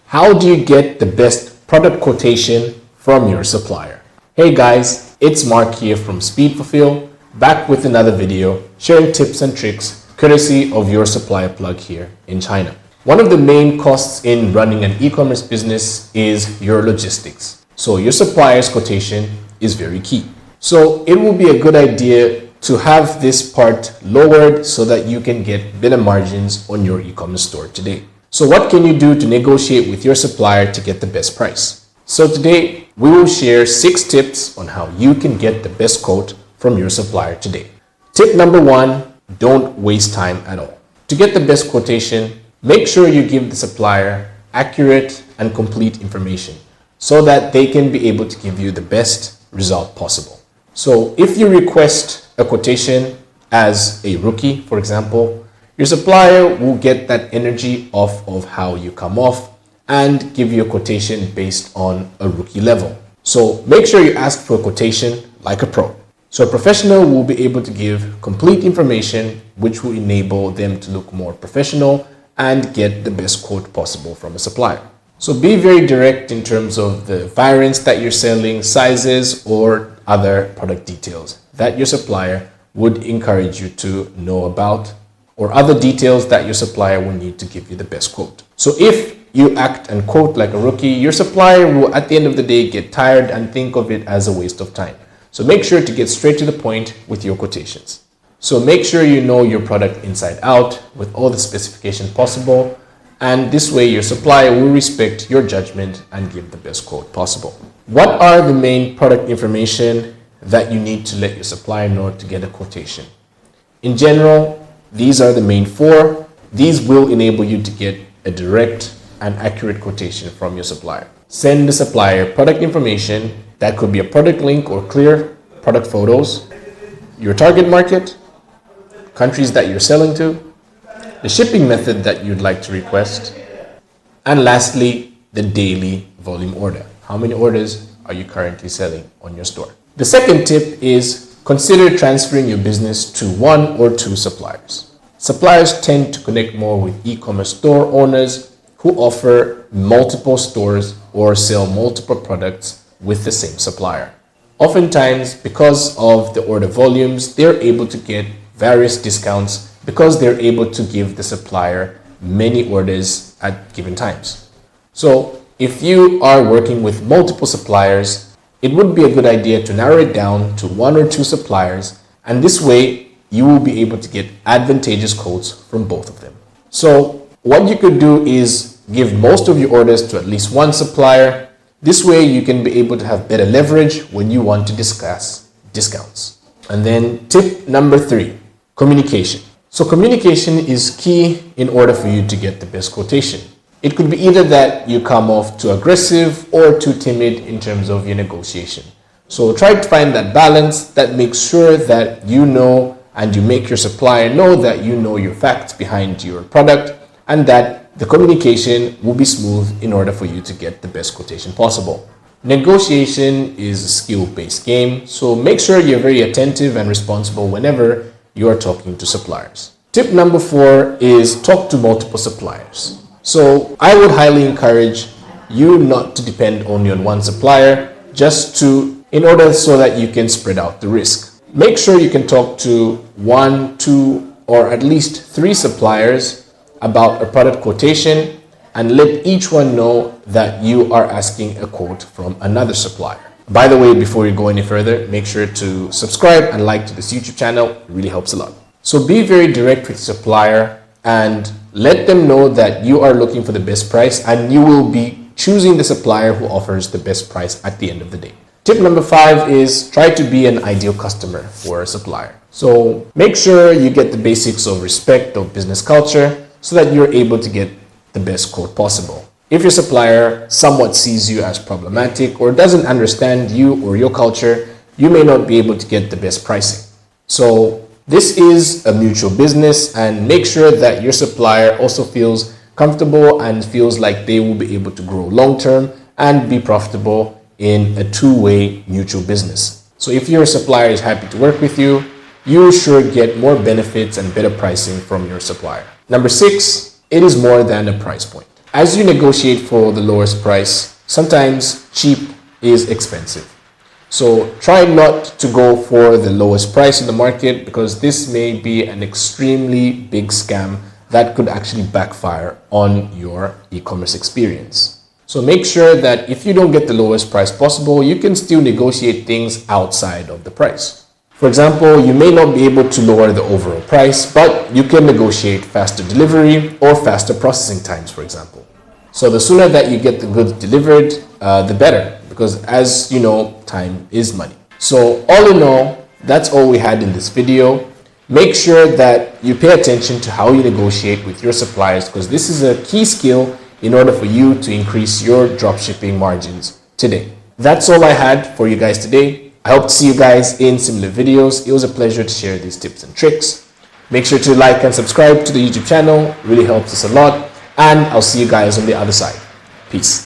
How do you get the best product quotation from your supplier? Hey guys, it's Mark here from Speedfulfill, back with another video sharing tips and tricks courtesy of your supplier plug here in China. One of the main costs in running an e-commerce business is your logistics. So your supplier's quotation is very key. So it will be a good idea to have this part lowered so that you can get better margins on your e-commerce store today. So what can you do to negotiate with your supplier to get the best price? So today we will share 6 tips on how you can get the best quote from your supplier today. Tip number 1, don't waste time at all. To get the best quotation, make sure you give the supplier accurate and complete information so that they can be able to give you the best result possible. So if you request a quotation as a rookie, for example, your supplier will get that energy off of how you come off and give you a quotation based on a rookie level. So make sure you ask for a quotation like a pro. So a professional will be able to give complete information which will enable them to look more professional and get the best quote possible from a supplier. So be very direct in terms of the variants that you're selling, sizes, or other product details that your supplier would encourage you to know about, or other details that your supplier will need to give you the best quote. So if you act and quote like a rookie, your supplier will at the end of the day get tired and think of it as a waste of time. So make sure to get straight to the point with your quotations. So make sure you know your product inside out with all the specification possible, and this way your supplier will respect your judgment and give the best quote possible. What are the main product information that you need to let your supplier know to get a quotation? In general, these are the main 4. These will enable you to get a direct and accurate quotation from your supplier. Send the supplier product information. That could be a product link or clear product photos, your target market, countries that you're selling to, the shipping method that you'd like to request, and lastly, the daily volume order. How many orders are you currently selling on your store? The second tip is consider transferring your business to 1 or 2 suppliers. Suppliers tend to connect more with e-commerce store owners who offer multiple stores or sell multiple products with the same supplier. Oftentimes, because of the order volumes, they're able to get various discounts because they're able to give the supplier many orders at given times. So if you are working with multiple suppliers, it would be a good idea to narrow it down to 1 or 2 suppliers, and this way you will be able to get advantageous quotes from both of them. So what you could do is give most of your orders to at least 1 supplier. This way you can be able to have better leverage when you want to discuss discounts. And then tip number 3, communication. So communication is key in order for you to get the best quotation. It could be either that you come off too aggressive or too timid in terms of your negotiation. So try to find that balance that makes sure that you know and you make your supplier know that you know your facts behind your product and that the communication will be smooth in order for you to get the best quotation possible. Negotiation is a skill-based game, so make sure you're very attentive and responsible whenever you are talking to suppliers. Tip number 4 is talk to multiple suppliers. So I would highly encourage you not to depend only on 1 supplier, in order so that you can spread out the risk. Make sure you can talk to 1, 2, or at least 3 suppliers about a product quotation and let each one know that you are asking a quote from another supplier. By the way, before you go any further, make sure to subscribe and like to this YouTube channel. It really helps a lot. So be very direct with the supplier and let them know that you are looking for the best price and you will be choosing the supplier who offers the best price at the end of the day. Tip number 5 is try to be an ideal customer for a supplier. So make sure you get the basics of respect, of business culture, so that you're able to get the best quote possible. If your supplier somewhat sees you as problematic or doesn't understand you or your culture, you may not be able to get the best pricing. So this is a mutual business, and make sure that your supplier also feels comfortable and feels like they will be able to grow long-term and be profitable in a 2-way mutual business. So if your supplier is happy to work with you, you will sure get more benefits and better pricing from your supplier. Number 6, it is more than a price point. As you negotiate for the lowest price, sometimes cheap is expensive. So try not to go for the lowest price in the market, because this may be an extremely big scam that could actually backfire on your e-commerce experience. So make sure that if you don't get the lowest price possible, you can still negotiate things outside of the price. For example, you may not be able to lower the overall price, but you can negotiate faster delivery or faster processing times, for example. So the sooner that you get the goods delivered, the better, because as you know, time is money. So all in all, that's all we had in this video. Make sure that you pay attention to how you negotiate with your suppliers, because this is a key skill in order for you to increase your dropshipping margins today. That's all I had for you guys today. I hope to see you guys in similar videos. It was a pleasure to share these tips and tricks. Make sure to like and subscribe to the YouTube channel. It really helps us a lot. And I'll see you guys on the other side. Peace.